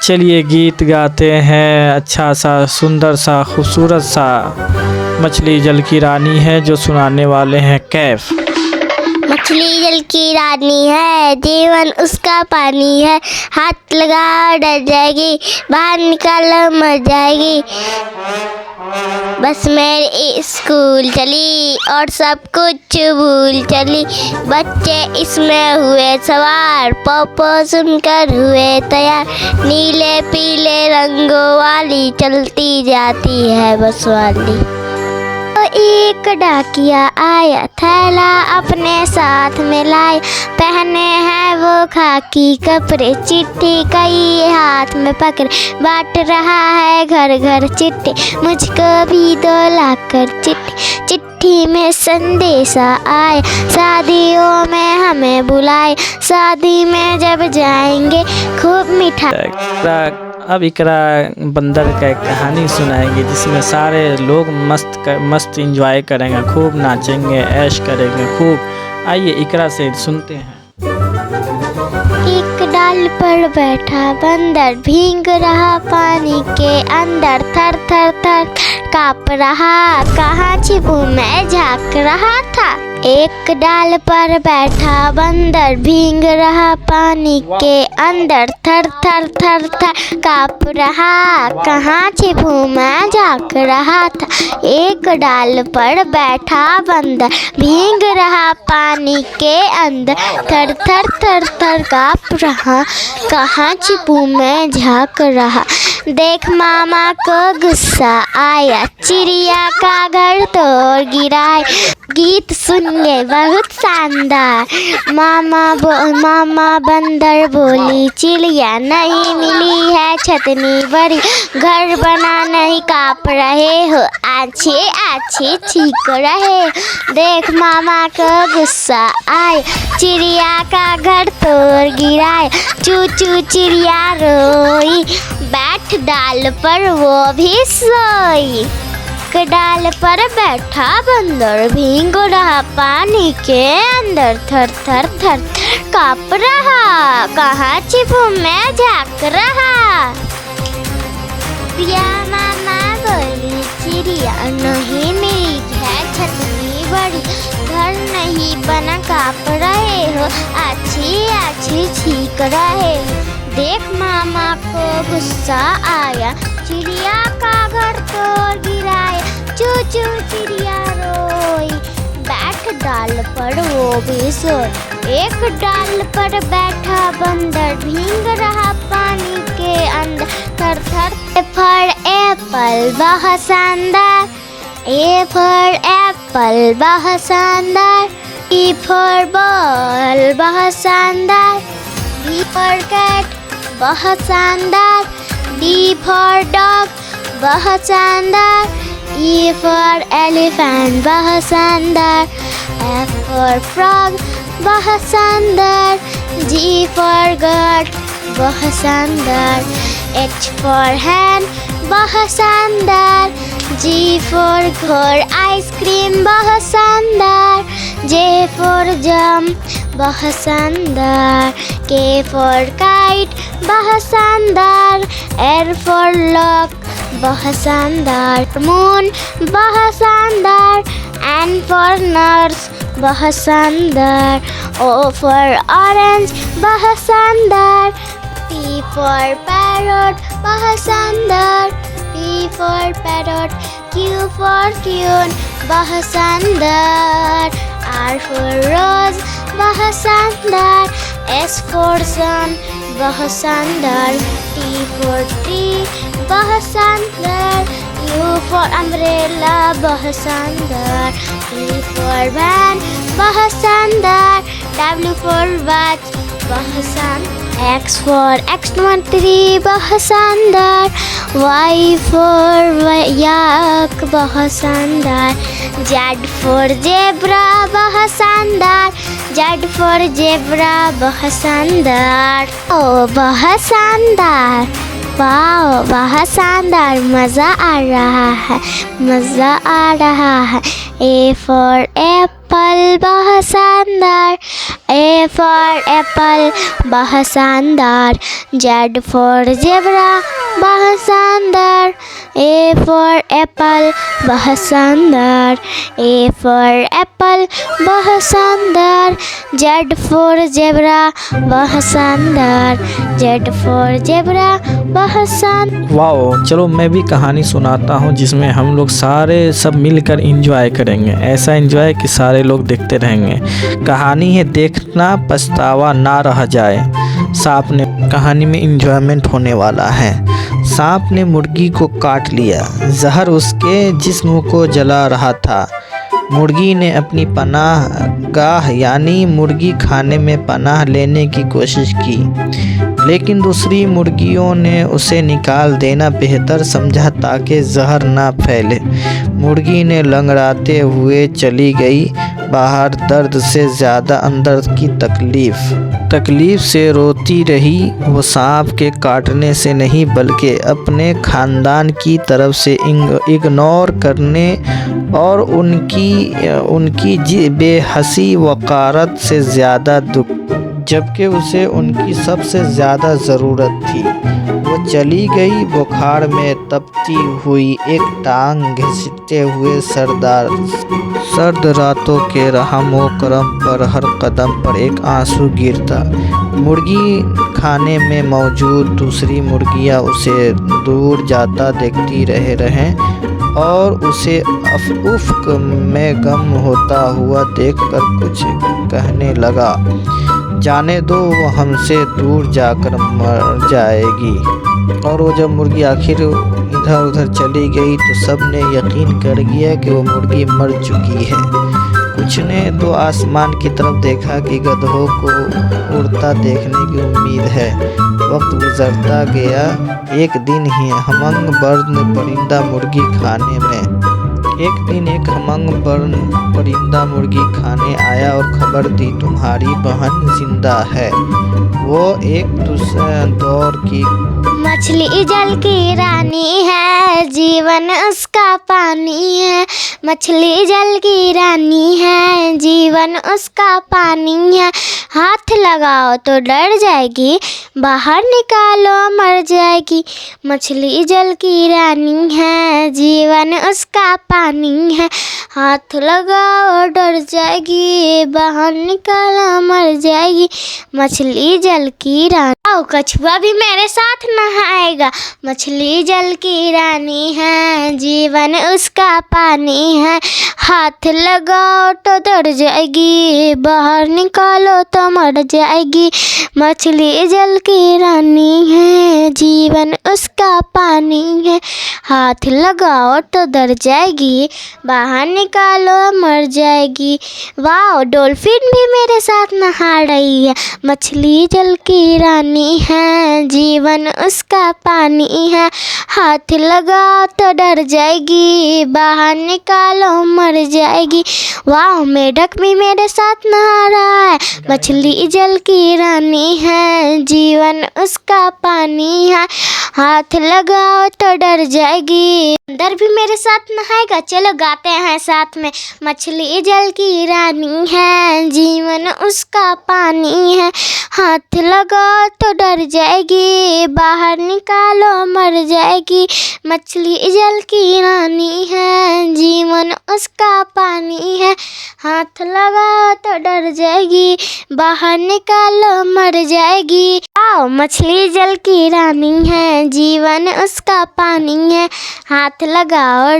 चलिए गीत गाते हैं अच्छा सा, सुंदर सा, खूबसूरत सा। मछली जल की रानी है, जो सुनाने वाले हैं कैफ। मछली जल की रानी है, जीवन उसका पानी है। हाथ लगा डर जाएगी, बाहर निकाल मर जाएगी। बस मेरी स्कूल चली और सब कुछ भूल चली। बच्चे इसमें हुए सवार, पोपो सुनकर हुए तैयार। नीले पीले रंगों वाली चलती जाती है बस वाली। एक डाकिया आया, थैला अपने साथ में लाए। पहने हैं वो खाकी कपड़े, चिट्ठी कई हाथ में पकड़े। बांट रहा है घर घर चिट्ठी, मुझको भी दो लाकर चिट्ठी। चिट्ठी में संदेशा आए, शादियों में हमें बुलाए। शादी में जब जाएंगे खूब मिठाई। अब इकरा बंदर का एक कहानी सुनाएगी, जिसमें सारे लोग मस्त एंजॉय करेंगे, खूब नाचेंगे, ऐश करेंगे खूब। आइए इकरा से सुनते हैं। एक डाल पर बैठा बंदर, भीग रहा पानी के अंदर। थर थर थर काँप रहा, कहाँ छिपूं मैं झाँक रहा था। एक डाल पर बैठा बंदर, भीग रहा पानी के अंदर। थर थर थर थर काँप रहा, कहाँ छिपूं मैं झाँक रहा था। एक डाल पर बैठा बंदर, भीग रहा पानी के अंदर। थर थर थर थर काँप रहा, कहाँ छिपूं मैं झाँक रहा। देख मामा को गुस्सा आया, चिड़िया का घर तोड़ गिराए। गीत सुनिए बहुत शानदार। मामा बंदर बोली, चिड़िया नहीं मिली है छतनी बड़ी। घर बना नहीं काँप रहे हो, आछे आछे छींक रहे। देख मामा को गुस्सा आए, चिड़िया का घर तोड़ गिराए। चू चू चिड़िया रोई, बैठ डाल पर वो भी सोई। डाल पर बैठा बंदर, भीग रहा पानी के अंदर। थर थर थर काँप रहा, कहाँ छिपूं मैं झाँक रहा। चिड़िया मामा बोली, चिड़िया नहीं मिली है छतनी बड़ी। घर नहीं बना काँप रहे हो, आछी आछी छींक रहे। देख मामा को गुस्सा आया, चिड़िया का घर तोड़ गिराए। चू चू चिड़िया रोई, बैठ डाल पर वो भी सोई। एक डाल पर बैठा बंदर, भीग रहा पानी के अंदर। थर थर फॉर एप्पल बहुत शानदार, ए फॉर एप्पल बहुत शानदार। बी फॉर बॉल बहुत शानदार, बी फॉर कैट बहुत शानदार। डी फॉर डॉग बहुत शानदार। E फॉर एलिफेंट बहुत शानदार। F फॉर फ्रॉग बहुत शानदार। G फॉर गॉड बहुत शानदार। H फॉर हैंड बहुत शानदार। G फॉर घोर आइसक्रीम बहुत शानदार। J फॉर जम बहुत शानदार। K फॉर काइट बहुत शानदार। L फॉर लॉक बहुत शानदार। मून बहुत शानदार। N फॉर नर्स बहुत शानदार। O फॉर ऑरेंज बहुत शानदार। P फॉर पैरट बहुत शानदार। P for parrot. Q for queen बहुत शानदार। R फॉर रोज बहुत शानदार। S फॉर सन बहुत शानदार। T फॉर ट्री बहुत शानदार। U फॉर अम्ब्रेला बहुत शानदार। V फॉर वैन बहुत शानदार। W फॉर वॉच बहुत शानदार। X फॉर X23 बहुत शानदार। Y फॉर याक बहुत शानदार। Z फॉर जेब्रा बहुत शानदार। Z फॉर जेब्रा बहुत शानदार। ओ बहुत शानदार, वाह बहुत शानदार, मज़ा आ रहा है, मज़ा आ रहा है। A फॉर एप्पल बहुत शानदार। A for apple, बहुत शानदार. Z for zebra, बहुत शानदार. A for apple, बहुत शानदार. A for apple, बहुत शानदार. Z for zebra, बहुत शानदार. Z for zebra, बहुत शानदार. वाओ, चलो मैं भी कहानी सुनाता हूँ जिसमें हम लोग सारे सब मिलकर एंजॉय करेंगे, ऐसा एंजॉय कि सारे लोग देखते रहेंगे. कहानी है देखना पछतावा ना रह जाए. सांप ने कहानी में एंजॉयमेंट होने वाला है. सांप ने मुर्गी को काट लिया. जहर उसके जिस्म को जला रहा था. मुर्गी ने अपनी पनाह गाह यानी मुर्गी खाने में पनाह लेने की कोशिश की, लेकिन दूसरी मुर्गियों ने उसे निकाल देना बेहतर समझा ताकि जहर ना फैले. मुर्गी ने लंगड़ाते हुए चली गई बाहर. दर्द से ज़्यादा अंदर की तकलीफ से रोती रही. वो सांप के काटने से नहीं बल्कि अपने ख़ानदान की तरफ से इग्नोर करने और उनकी बेहसी वक़ारत से ज़्यादा दुख, जबकि उसे उनकी सबसे ज़्यादा ज़रूरत थी. वो चली गई बुखार में तपती हुई, एक टांग घिसते हुए सर्द रातों के रहम व करम पर हर कदम पर एक आंसू गिरता. मुर्गी खाने में मौजूद दूसरी मुर्गियाँ उसे दूर जाता देखती रहें और उसे उफ़्क़ में गम होता हुआ देखकर कुछ कहने लगा. जाने दो, वो हमसे दूर जाकर मर जाएगी. और वो जब मुर्गी आखिर इधर उधर चली गई तो सब ने यकीन कर गया कि वो मुर्गी मर चुकी है. कुछ ने तो आसमान की तरफ देखा कि गधों को उड़ता देखने की उम्मीद है. वक्त गुजरता गया. एक दिन ही हमंगबर्ड परिंदा मुर्गी खाने आया और खबर दी तुम्हारी बहन जिंदा है. वो एक दूसरे दौर की मछली जल की रानी है, जीवन उसका पानी है. मछली जल की रानी है, जीवन उसका पानी है. हाथ लगाओ तो डर जाएगी, बाहर निकालो मर जाएगी. मछली जल की रानी है, जीवन उसका पानी है. हाथ लगाओ डर जाएगी, बाहर निकालो मर जाएगी. मछली जल की रानी. आओ कछुआ भी मेरे साथ नहाएगा. मछली जल की रानी है, जीवन उसका पानी है. हाथ लगाओ तो डर जाएगी, बाहर निकालो तो मर जाएगी. मछली जल की रानी है, जीवन उसका पानी है. हाथ लगाओ तो डर जाएगी, बाहर निकालो मर जाएगी. वाह, डॉल्फिन भी मेरे साथ नहा रही है. मछली जल की रानी है, जीवन उसका पानी है. हाथ लगाओ तो डर जाएगी, बाहर निकालो मर जाएगी. वाह, मेढक भी मेरे साथ नहा रहा है. मछली जल की रानी है, जीवन उसका पानी है. हाथ लगाओ तो डर जाएगी. बंदर भी मेरे साथ नहाएगा. चलो गाते हैं साथ में. मछली जल की रानी है, जीवन उसका पानी है. हाथ लगाओ तो डर जाएगी, बाहर निकालो मर जाएगी. मछली जल की रानी है, जीवन उसका पानी है. हाथ लगाओ तो डर जाएगी, बाहर निकालो मर जाएगी. आओ, मछली जल की रानी है, जीवन उसका पानी है. हाथ लगाओ